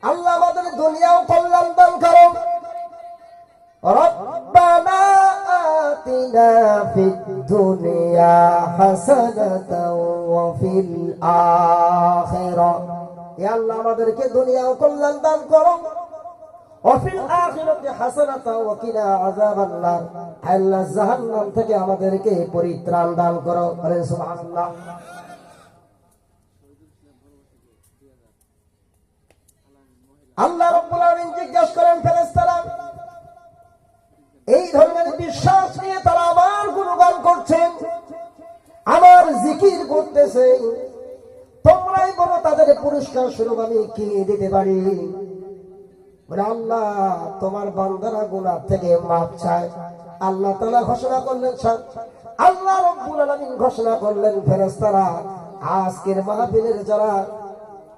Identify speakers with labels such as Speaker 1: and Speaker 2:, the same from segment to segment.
Speaker 1: আল্লাহ আমাদের দুনিয়াও কল্যাণ দান করো। রব্বানা আতিনা ফিদ দুনিয়া হাসানাতাও ওয়া ফিল আখিরাহ, হে আল্লাহ আমাদেরকে দুনিয়াও কল্যাণ দান করো। ওয়া ফিল আখিরাতি হাসানাতাও ওয়া কিনা আযাবান নার, আল্লাহ জাহান্নাম থেকে আমাদেরকে পরিত্রাণ দান করো। বলেন সুবহানাল্লাহ। আল্লাহ রাব্বুল আলামিন জিজ্ঞাসা করেন ফেরেশতারা, এই ধরনের বিশ্বাস নিয়ে তারা আমার গুণগান করছেন, আমার জিকির করতেছে, তোমরাই বলো তাদের পুরস্কার স্বরূপ আমি কি দিতে পারি? বলে আল্লাহ তোমার বান্দারা গুনাহ থেকে মাফ চায়। আল্লাহ তাআলা ঘোষণা করলেন, আল্লাহ রাব্বুল আলামিন ঘোষণা করলেন ফেরেশতারা, আজকের মাহফিলের যারা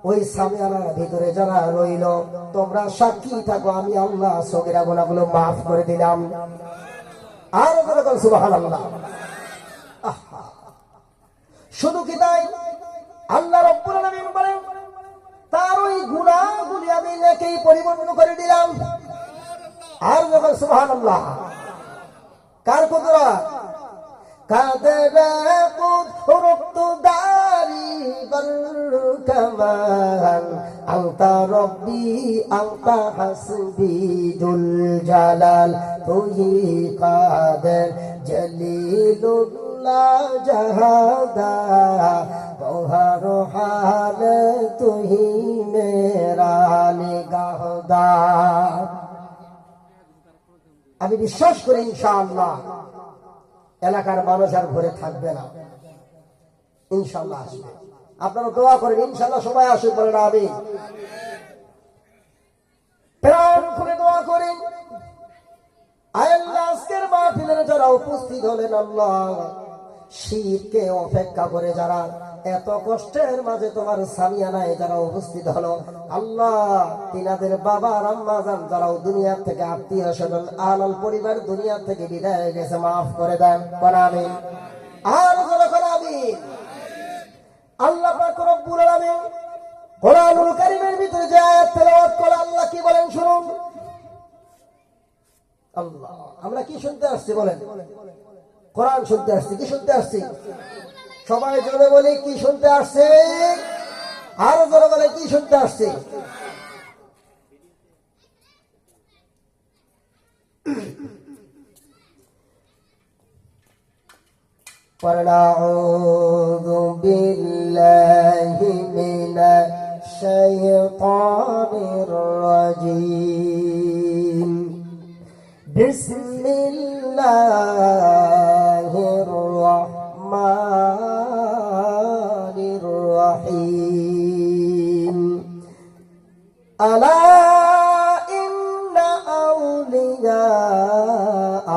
Speaker 1: ওই সামিয়ানার ভিতরে যারা রইল, তোমরা সাক্ষী থাকো আমি আল্লাহ সগীরা গুনাহগুলো মাফ করে দিলাম। আর বলেন সুবহানাল্লাহ। শুধু কি তাই, আল্লাহ রাব্বুল আলামিন বলেন তার ওই গুনাহগুলি আমি নেকি পরিবর্তন করে দিলাম। আর বলেন সুবহানাল্লাহ। কার কুদরত? কাদের কুদরত দারি বরকমান, আনতা রব্বি আনতা হাসবি জুল জালাল, তুই কাদের জলিলুল্লাহ জাহাদা, বহর হাল তুই মেরা নিগাহদা। আমি বিশ্বাস করি ইনশাআল্লাহ এলাকার মানুষ আর ঘরে থাকবে না, ইনশাআল্লাহ আসবে। আপনারা দোয়া করেন ইনশাআল্লাহ সবাই আসুক, বলেন আমিন। প্রাণ খুলে দোয়া করেন, আল্লাহ আজকের মাহফিলের যারা উপস্থিত হলেন, আল্লাহ শীতকে অপেক্ষা করে যারা এত কষ্টের মাঝে তোমার সামিয়ানায় যারা উপস্থিত হলো, আল্লাহ তিনাদের বাবা আম্মা জান যারাও দুনিয়া থেকে আত্মীয় স্বজন আলাল পরিবার দুনিয়া থেকে বিদায় হয়ে গেছে, মাফ করে দেন। আমিন। আর বলেন আমিন। আল্লাহ পাক রব্বুল আলামিন কোরআনুল কারীমের ভিতরে যে আয়াত তেলাওয়াত করে আল্লাহ কি বলেন শুনুন। আল্লাহ আমরা কি শুনতে আসছি বলেন? কোরআন শুনতে আসছি। কি শুনতে আসছি? সবাই জোরে বলি কি শুনতে আসছে? আরো জোরে বলে কি শুনতে আসছে? আউযু বিল্লাহি মিনাশ শাইতানির রাজীম। বিসমিল্লাহির রাহমানির রাহিম। আলা ইন্না আউলিয়া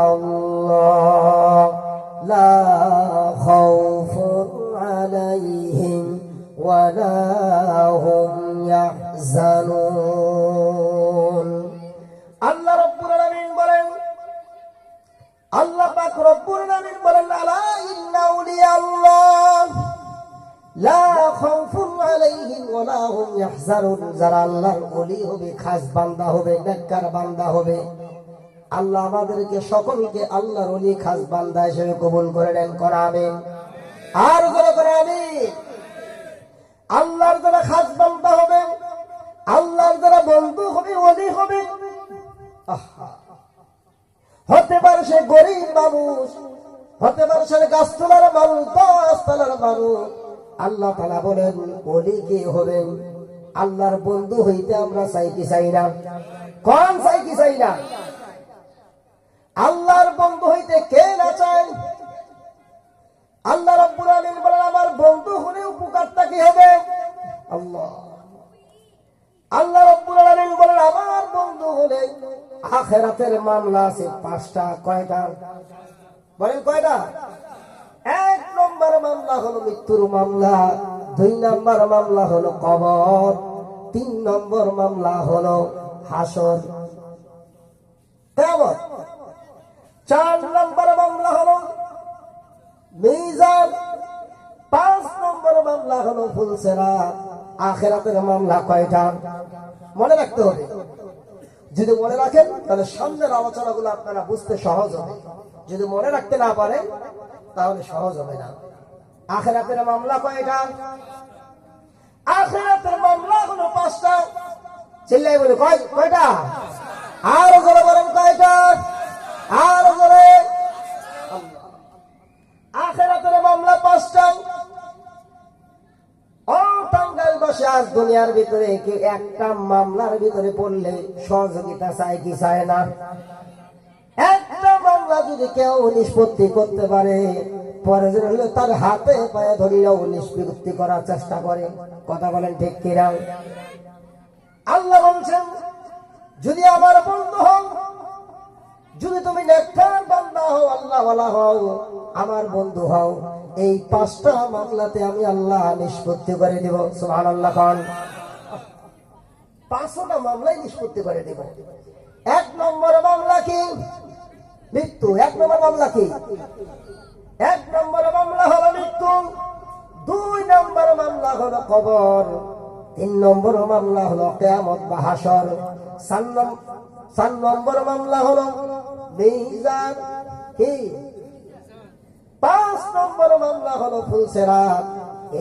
Speaker 1: আল্লাহ লা খাউফুন আলাইহিম ওয়া লা হুম ইয়াহজানুন। আল্লাহ রাব্বুল আলামিন বলেন, আল্লাহ পাক রব্বুল আলামিন বলেন, আলা ইন্না আউলিয়া আল্লাহ লা খাউফুন আলাইহিম ওয়া লা হুম ইয়াহজানুন। যারা আল্লাহর ওলি হবে, খাস বান্দা হবে, নেককার বান্দা হবে, আল্লাহ আমাদেরকে সকলকে আল্লাহর ওলি খাস বান্দা হিসেবে কবুল করে নেন। আমিন। আর জোরে করে আমিন। আল্লাহর যারা খাস বান্দা হবে, আল্লাহর যারা বন্ধু হবে, ওলি হবে, হতে পারে সে গরিব মানুষ, হতে পারে সে গাছতলার মানুষ, গাছতলার মানুষ, আল্লাহ তাআলা বলেন ওলি কে হবেন? আল্লাহর বন্ধু হইতে আমরা চাই কি চাই না? কোন চাই কি চাই না? আল্লাহর বন্ধু হইতে কে না চায়? আল্লাহ রাব্বুল আলামিন বলেন আমার বন্ধু হলে উপকারটা কি হবে? আল্লাহ। আল্লাহ রাব্বুল আলামিন বলেন আমার বন্ধু হলে আখিরাতের মামলা আছে 5টা। কয়টা বলেন? কয়টা? 1 নম্বর মামলা হলো মৃত্যুর মামলা, 2 নম্বর মামলা হলো কবর, 3 নম্বর মামলা হলো হাসর কিয়ামত, 4 নম্বর মামলা হলো মিজান, 5 নম্বর মামলা হলো ফুলসিরাত, আখিরাতের মামলা কয়টা মনে রাখতে হবে। যদি মনে রাখেন তাহলে সামনের আলোচনাগুলো আপনারা বুঝতে সহজ হবে। যদি মনে রাখতে না পারেন তাহলে সহজ হবে না। আখিরাতের মামলা কয়টা? আখিরাতের মামলা হলো 5টা। চিল্লাই বলে কয়টা? আরো জোরে বলেন কয়টা? আরো জোরে। আখিরাতের মামলা 5টা। ও টাঙ্গাইলবাসী, আজ দুনিয়ার ভিতরে কেউ একটা মামলার ভিতরে পড়লে সহযোগিতা চায় কি চায় না? একটা মামলা যদি কেউ নিষ্পত্তি করতে পারে, পরে হলে তার হাতে পায়ে ধরিয়াও নিষ্পত্তি করার চেষ্টা করে। কথা বলেন ঠিক কিনা? আল্লাহ বলছেন, যদি আমার বন্ধু হও, যদি তুমি নেককার বান্দা হও, আল্লাহ ওয়ালা হও, আমার বন্ধু হও, এই 5টা মামলাতে আমি আল্লাহ নিষ্পত্তি করে দিব। সুবহানাল্লাহ। কোন 5টা মামলাই নিষ্পত্তি করে দিব। 1 নম্বর মামলা কি? মৃত্যু। 1 নম্বর মামলা কি? 1 নম্বর মামলা হলো মৃত্যু। 2 নম্বর মামলা হলো কবর। 3 নম্বর মামলা হলো কিয়ামত বা হাসর। 4 নম্বর মামলা হলো মিজান। কি? 5 নম্বর মামলা হলো ফুলসিরাত।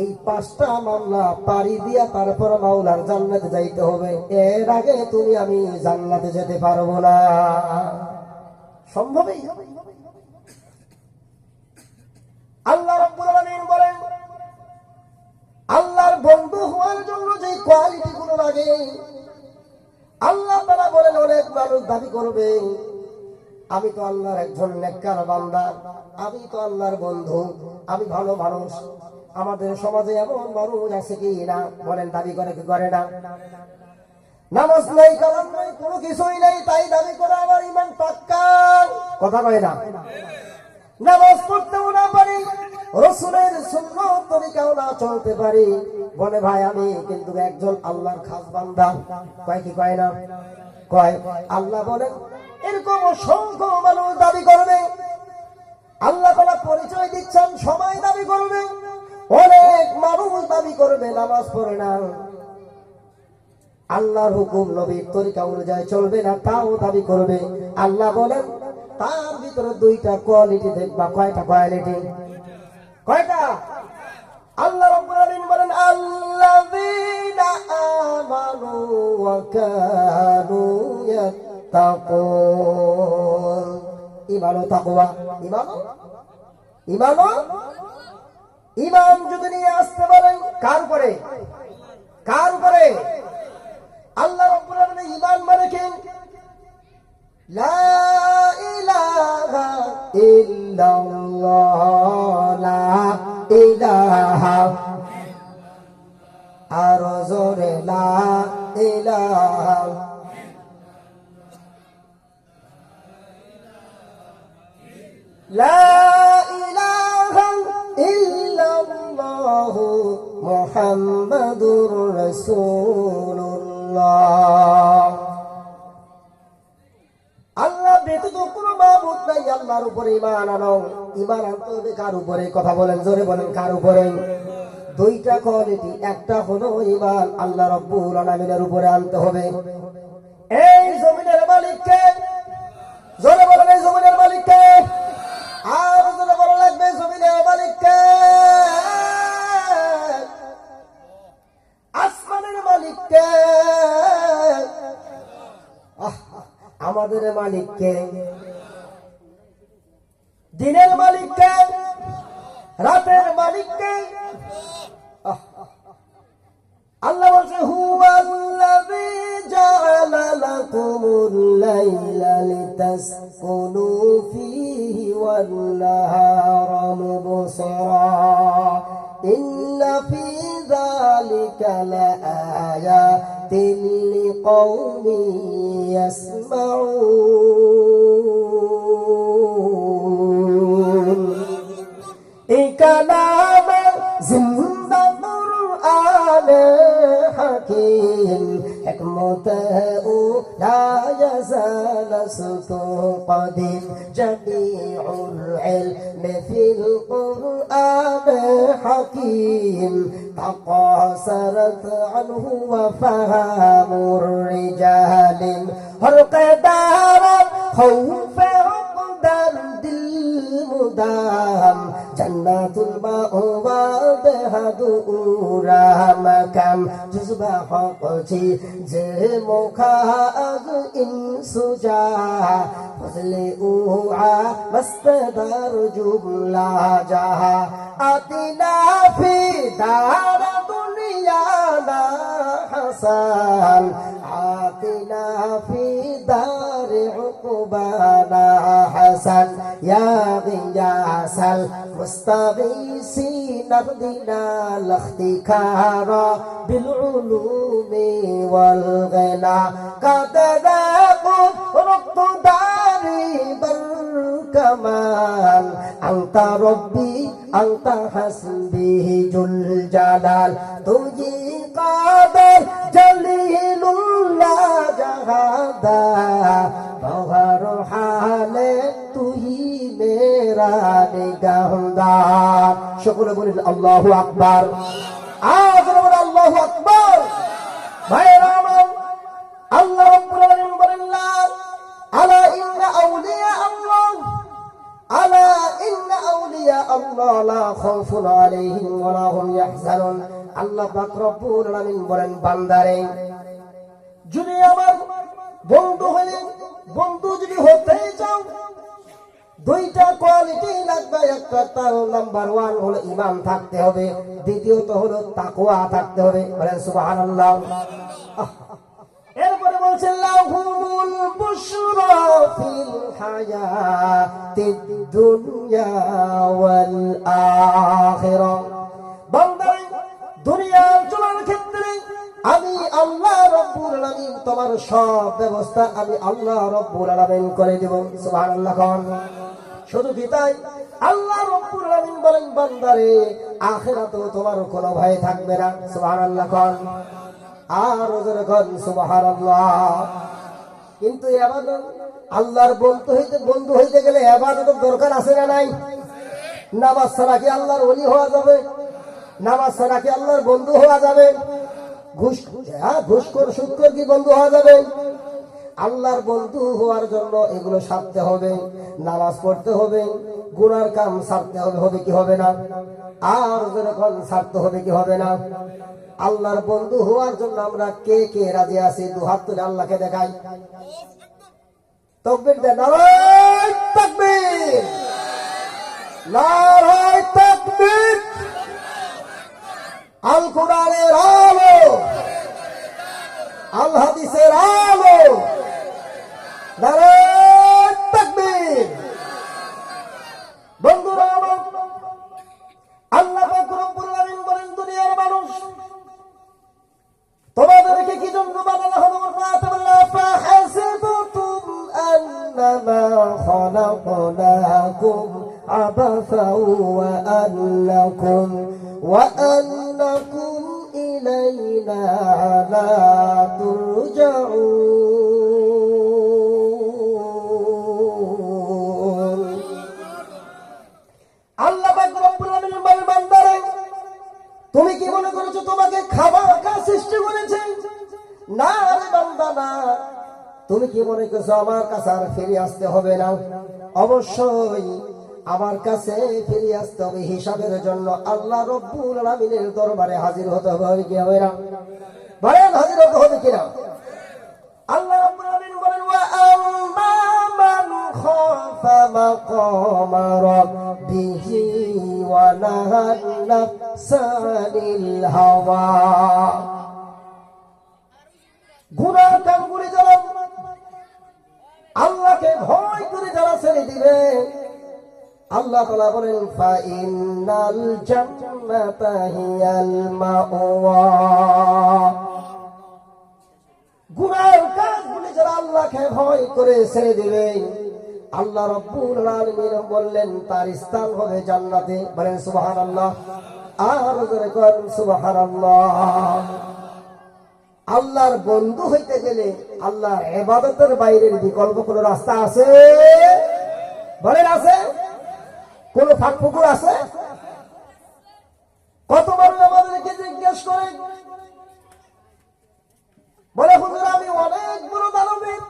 Speaker 1: এই 5টা মামলা পারি দিয়া তারপর মাওলার জান্নাতে যাইতে হবে। এর আগে তুমি আমি জান্নাতে যেতে পারবো না, সম্ভবই হবে। আল্লাহ রাব্বুল আলামিন বলেন, আল্লাহর বন্ধু হওয়ার জন্য যে কোয়ালিটি গুলো লাগে, আল্লাহ তাআলা বলেন, অনেক মানুষ দাবি করবে আমি তো আল্লাহর একজন নেককার বান্দা, আমি তো আল্লাহর বন্ধু, আমি ভালো মানুষ। আমাদের সমাজে এমন মানুষ আছে কি না? বলেন, দাবি করে কি করে না? নামাজ নাই, কালাম নাই, কোনো কিছুই নাই, তাই দাবি করে আমার ঈমান পাক্কা। কথা কয় না? নামাজ পড়তেও না পারি, রাসূলের সুন্নাত তরিকাও না চলতে পারি, বলে ভাই আমি কিন্তু একজন আল্লাহর খাস বান্দা। কয় কি কয় না? কয়। আল্লাহ বলেন, এরকম অসংখ্য মানুষ দাবি করবে। আল্লাহ তাআলা পরিচয় দিচ্ছেন, সবাই দাবি করবে। অনেক মানুষ দাবি করবে নামাজ পড়ে না, আল্লাহর হুকুম নবীর তরিকা অনুযায়ী চলবে না, তাও দাবি করবে। আল্লাহ বলেন, তার ভিতরে 2টা কোয়ালিটি দেখবা। কয়টা কোয়ালিটি? কয়টা? আল্লাহ রাব্বুল আলামিন বলেন, আল্লাযীনা আমানু ওয়া কানু ইয়াত্তাকুন। ঈমান ও তাকওয়া। ঈমান যদি নিয়ে আসতে পারেন, কার উপরে? কার উপরে? আল্লাহ রাব্বুল আলামিন ঈমান মানে কি? লা ইলাহা ইল্লাল্লাহ, লা ইলাহা, আর জোরে লা ইলাহা, লা ইলাহা ইল্লাল্লাহ মুহাম্মাদুর রাসূলুল্লাহ। আল্লাহ ব্যতীত কোনো মাবুদ নাই, আল্লাহর উপরে ঈমান আনো। ঈমান আনতে হবে কার উপরে? কথা বলেন, জোরে বলেন, কার উপরে? 2টা কোয়ালিটি। একটা হলো ঈমান আল্লাহ রাব্বুল আলামিনের উপরে আনতে হবে। এই জমিনের মালিক কে? জোরে বলেন, এই জমিনের মালিক কে? আর জোরে বলা লাগবে, জমিনের মালিক কে? আসমানের মালিক কে? আমাদের মালিক কে? দিনের মালিক কে? রাতের মালিক কে? আল্লাহ বলছে, হুয়াল্লাযী জাআলা লাকুমুল লাইলা লিতাসকুনু ফীহি ওয়ান নাহারা মুবসিরা ইন্না ফী যালিকা লাআয়াতিন লিকাওমিন ইয়াসমাউন। এই কালাম জিন্দা কুরআন হাকীম حكمة لا يزال قديم جميع العلم في القرآن حكيم تقاصرت عنه وفهم الرجال هرق دار خوف عقدر المدام جنات المأوى بهدورا مكان جزبا حقتي جمكاغ إنسجا فضل أوعى مستدار جملة جها أتنا في دار دنيانا حسن آتنا في دار عقبانا حسن يا غياس المستغيثين اهدنا الاختكار بالعلوم والغنى قد ذاقوا رقت داري بالكمال أنت ربي أنت حسبي جل جلال تجي قادر جليل الله جهادا بغر حالي তুই মেরা নিগাহদার সকলে বলেন আল্লাহু আকবার আওয়াজে বলেন আল্লাহু আকবার ভাইরা আমার আল্লাহ রাব্বুল আলামিন বলেন আলা ইন্না আউলিয়া আল্লাহ আলা ইন্না আউলিয়া আল্লাহ লা খাউফুন আলাইহিম ওয়া লা হুম ইয়াহজানুন আল্লাহ পাক রব্বুল আলামিন বলেন বান্দারে যদি আমার বন্ধু হয়ে বন্ধু যদি হতে চাও দুইটা কোয়ালিটি লাগবে একটা তার নাম্বার 1 হলো ঈমান থাকতে হবে দ্বিতীয়ত হলো তাকওয়া থাকতে হবে বলেন সুবহানাল্লাহ এরপরে বলছেন লাহুমুল বুশরা ফিল হায়াতিদ দুনিয়া ওয়াল আখিরাহ বান্দা দুনিয়ার চলার ক্ষেত্রে আমি আল্লাহ রাব্বুল আলামিন তোমার সব ব্যবস্থা আমি আল্লাহ রাব্বুল আলামিন করে দেব সুবহানাল্লাহ শুধু কি তাই আল্লাহ রাব্বুল আলামিন বলেন বান্দারে আখিরাতে তোমার কোনো ভয় থাকবে না সুবহানাল্লাহ আর জোরে কোন সুবহানাল্লাহ কিন্তু ইবাদত আল্লাহর বন্ধু হইতে গেলে ইবাদতের দরকার আছে না নাই নামাজ ছাড়া কি আল্লাহর ওলি হওয়া যাবে নামাজ ছাড়া কি আল্লাহর বন্ধু হওয়া যাবে ঘুষখোর সুদখোর কি বন্ধু হওয়া যাবে আল্লাহর বন্ধু হওয়ার জন্য এগুলো সারতে হবে নামাজ পড়তে হবে গুনার কাম সারতে হবে কি হবে না আর যখন সারতে হবে কি হবে না আল্লাহর বন্ধু হওয়ার জন্য আমরা কে কে রাজি আছি দুহাত তুলে আল্লাহকে দেখাই তাকবীর দেন নারায়ে তাকবীর নারায়ে তাকবীর আল কোরআনের আলো আল হাদিসের আলো নারায়ে তাকবীর বন্ধুরা আমার আল্লাহ পাক রব্বুল আলামিন বলেন দুনিয়ার মানুষ তোমাদেরকে কি জন্য বানানো হলো বলতে ফাহাসিবতুম আন্নামা খালাকনাকুম আবাসা ওয়া আন্নাকুম ইলাইনা লা তুরজাউন আল্লাহ পাক রব্বুল আলামিন বলেন বান্দারে তুমি কি মনে করেছো তোমাকে খাবার সৃষ্টি করেছে না রে বান্দা না তুমি কি মনে করছো আমার কাছে আর ফিরে আসতে হবে না অবশ্যই আমার কাছে ফিরে আসতে হবে হিসাবের জন্য আল্লাহ রব্বুল আলামিনের দরবারে হাজির হতে হবে কি হবে না বলেন হাজির হতে হবে কিনা আল্লাহ রাব্বুল আলামিন বলেন ওয়া আম্মা মান খাফা মাকামা রাব্বিহি ওয়া নাহান নাফসা আনিল হাওয়া গুনাহ কাম করে যারা আল্লাহকে ভয় করে যারা ছেড়ে দিবে আল্লাহ তাআলা বলেন ফা ইন্নাল জান্নাতা হিয়াল মাওয়া গুনাহের কাজগুলি যারা আল্লাহকে ভয় করে ছেড়ে দিবে আল্লাহ রাব্বুল আলামিন বললেন তার স্থান হবে জান্নাতে বলেন সুবহানাল্লাহ আর জোরে কোন সুবহানাল্লাহ আল্লাহর বন্ধু হইতে গেলে আল্লাহর ইবাদতের বাইরের বিকল্প কোন রাস্তা আছে? বলেন আছে? কোন ফাঁক পুকুর আছে? কত মানুষ আমাদেরকে জিজ্ঞেস করে, বলে হুজুর আমি অনেক বড় দানবীর,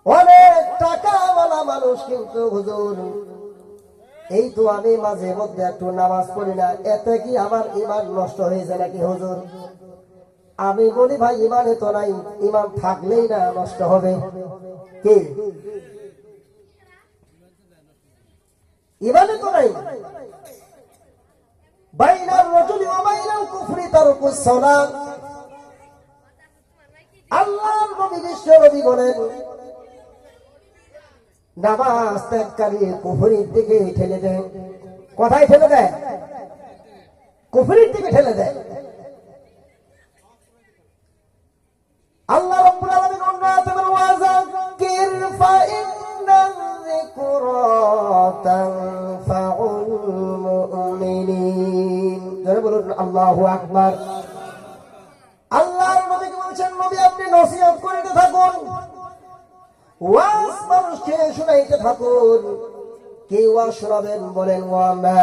Speaker 1: অনেক টাকাওয়ালা মানুষ, কিন্তু হুজুর এই তো আমি মাঝে মধ্যে একটু নামাজ পড়ি না, এতে কি আমার ঈমান নষ্ট হয়ে যায় নাকি হুজুর? আমি বলি ভাই ঈমানে তো নাই, ঈমান থাকলেই না নষ্ট হবে। কি ঈমানে তো নাই। বাইনার রাজুলি ওয়া বাইনাল কুফরি তারকুস সালাত। আল্লাহর নবী বিশ্ব নবী বলেন, নামাজ ত্যাগকারী কুফরির দিকে ঠেলে দেয়। কোথায় ঠেলে দেয়? কুফরির দিকে ঠেলে দেয়। আল্লাহ রাব্বুল আলামিন অন্যায়তে বলেন, ওয়াযাক্কির ফাইন্না যিকরা তানফাউল মুমিনিন। জোরে বলুন আল্লাহু আকবার। আল্লাহর নবী বলেছেন, নবী আপনি নসিহত করতে থাকুন, ওয়াজ মানুষকে শোনাইতে থাকুন। কে ওয়াজ শোনাবেন? বলেন, ওয়ামা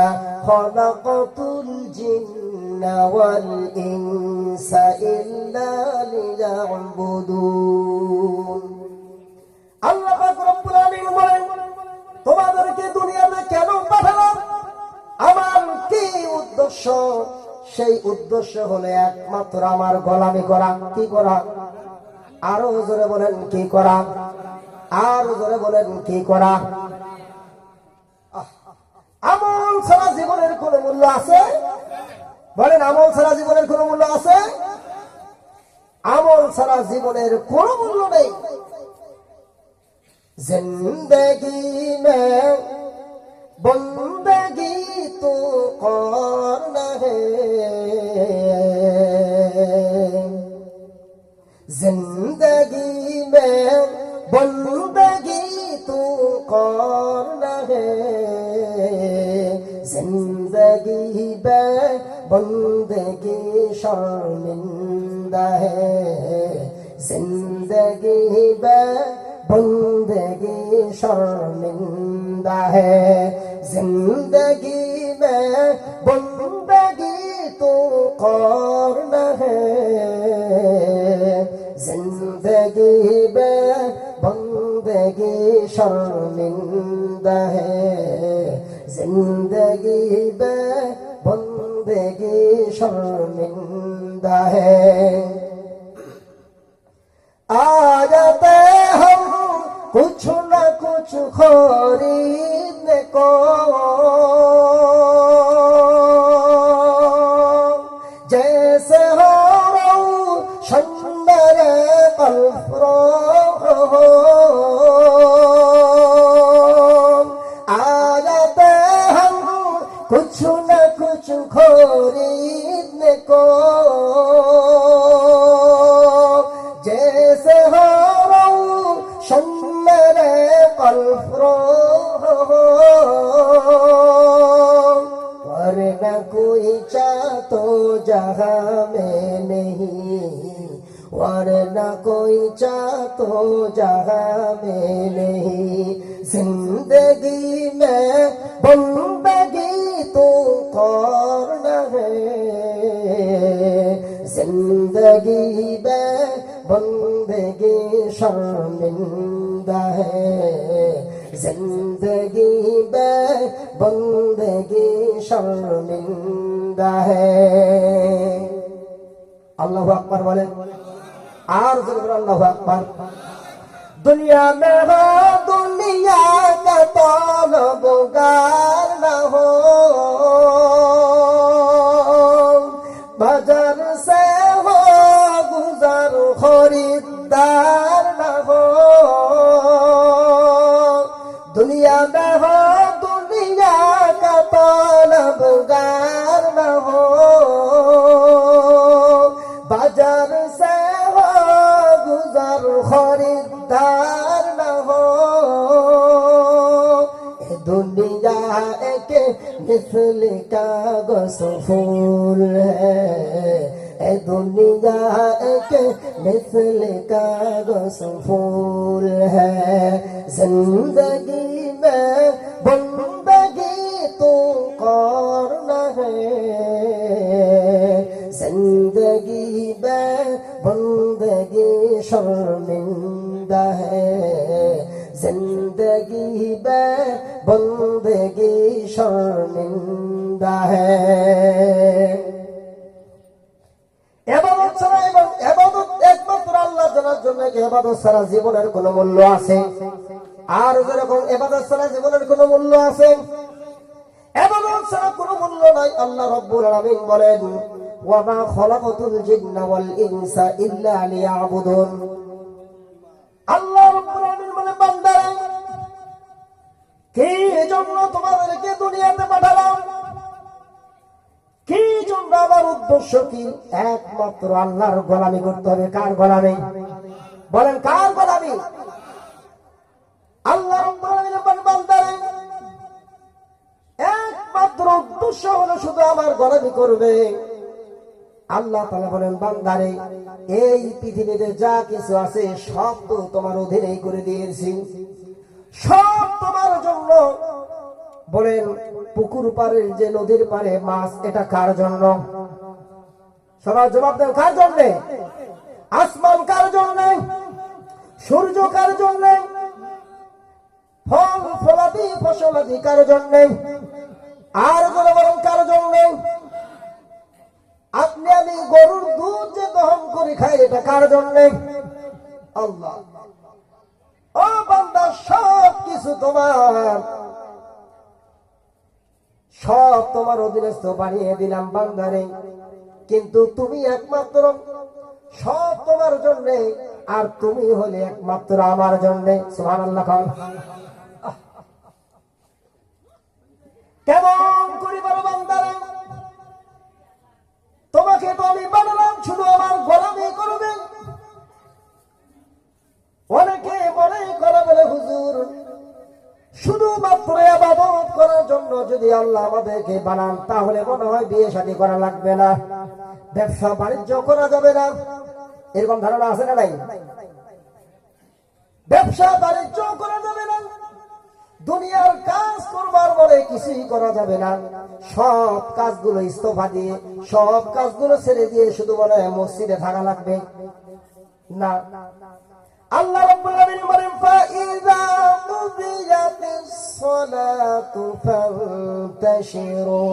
Speaker 1: খালাকাতুল জিন্না ওয়াল ইনসা ইল্লা লিয়াবুদুন। আল্লাহ পাক রব্বুল আলামিন বলেন, তোমাদেরকে দুনিয়াতে কেন পাঠালাম, আমার কি উদ্দেশ্য? সেই উদ্দেশ্য হলো একমাত্র আমার গোলামি করা। কি করা? আরো জোরে বলেন কি করা? আর জোরে বলেন কি করা? আমল ছাড়া জীবনের কোন মূল্য আছে? বলেন আমল ছাড়া জীবনের কোন মূল্য আছে? আমল ছাড়া জীবনের কোন মূল্য নেই। জিন্দেগি মে বন্দেগি তো করনা হে, जिंदगी में बंदगी तू करना है, जिंदगी में बंदगी शर्मिंदा है, जिंदगी में बंदगी शर्मिंदा है, जिंदगी में बंदगी तू करना है, जिंदगी में बंदगी शर्मिंदा है, जिंदगी में बंदगी शर्मिंदा है। आ जाते हम कुछ न कुछ खरीदने को, जैसे हो शंदर कल्फरो, आ जाते हम कुछ न कुछ खरीदने को, जैसे हो शंदर कल्फरो, वरना कोई चाह तो जहां में नहीं, वरना कोई चाह तो जहां में नहीं, जिंदगी में बंदगी तो करना है, जिंदगी में बंदगी शर्मिंदा है, जिंदगी में बंदगी शर्मिंदा है। अल्लाहु अकबर बोले, আর জোরে আল্লাহু আকবার। दुनिया में हो दुनिया का तलबगार न हो, बाजार से हो गुजर खरीदार न हो, दुनिया में हो दुनिया का तलबगार न हो, बाजार से हो गुजर खरीदार न हो, दुनिया مثل कागज फूल है जिंदगी में बंदगी तू करना है जिंदगी में बंदगी शर्मिंदा है जिंदगी में बंदगी शर्मिंदा है ইবাদত ছাড়া এবং ইবাদত একমাত্র আল্লাহ জানার জন্য কি ইবাদত ছাড়া জীবনের কোনো মূল্য আছে আর যেরকম ইবাদত ছাড়া জীবনের কোনো মূল্য আছে ইবাদত ছাড়া কোনো মূল্য নাই আল্লাহ রাব্বুল আলামিন বলেন ওয়া মা খালাকাতুল জিন্না ওয়াল ইনসা ইল্লা লিয়াবুদুন আল্লাহ রাব্বুল আলামিন বলেন বান্দারা কি জন্য তোমাদেরকে দুনিয়াতে পাঠালাম কি জন্য আমার উদ্দেশ্য কি একমাত্র আল্লাহর গোলামি করতে হবে কার গোলামি বলেন কার গোলামি আল্লাহ রাব্বুল আলামিন বলেন বান্দারা একমাত্র উদ্দেশ্য হলো শুধু আমার গোলামি করবে আল্লাহ তাআলা বলেন বান্দারে এই পৃথিবীতে যা কিছু আছে সব তো তোমার অধীনেই করে দিয়েছি সব তোমার জন্য বলেন পুকুর পাড়ের যে নদীর পাড়ে মাছ এটা কার জন্য সবার জবাব দেন কার জন্য আসমান কার জন্য সূর্য কার জন্য ফল ফলাদি ফসলাদি কার জন্য আর বলেন কার জন্য আপনি আমি গরুর দুধ যে দহন করে খাই এটা কার জন্য আল্লাহ ও বান্দা সব কিছু তোমার সব তোমার অধীনস্থ বানিয়ে দিলাম বান্দারে কিন্তু তুমি একমাত্র সব তোমার জন্য আর তুমি হলে একমাত্র আমার জন্য সুবহানাল্লাহ কেমন করি বলো বান্দারে তোমাকে তো আমি বানালাম শুধু আমার গোলামি করবে অনেকে মনে করে বলে হুজুর শুধুমাত্র ইবাদত করার জন্য যদি আল্লাহ আমাদেরকে বানান তাহলে মনে হয় বিয়ে শাদী করা লাগবে না ব্যবসা বাণিজ্য করা যাবে না এরকম ধারণা আছে না নাই ব্যবসা বাণিজ্য করা যাবে না দুনিয়ার কাজ করবার বলে কিছুই করা যাবে না সব কাজগুলো ইস্তফা দিয়ে সব কাজগুলো ছেড়ে দিয়ে শুধু বলে মসজিদে থাকা লাগবে না আল্লাহ রাব্বুল আলামিন বলেন ফাইযা কুদিয়াতিস সালাতু ফান্তাশিরু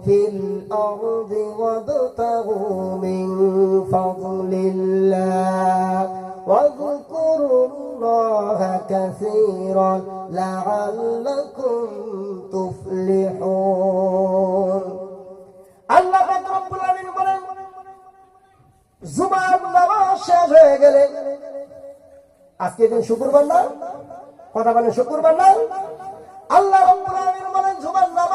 Speaker 1: ফিল আরদি ওয়াবতাগু মিন ফাদলিল্লাহ ওয়াযকুরুল্লাহা কাসীরান লাআল্লাকুম তুফলিহুন আল্লাহ রাব্বুল আলামিন বলেন জুমার নামাজ শেষ হয়ে গেলে আজকে দিন শুক্রবার না কথা বলেন শুক্রবার না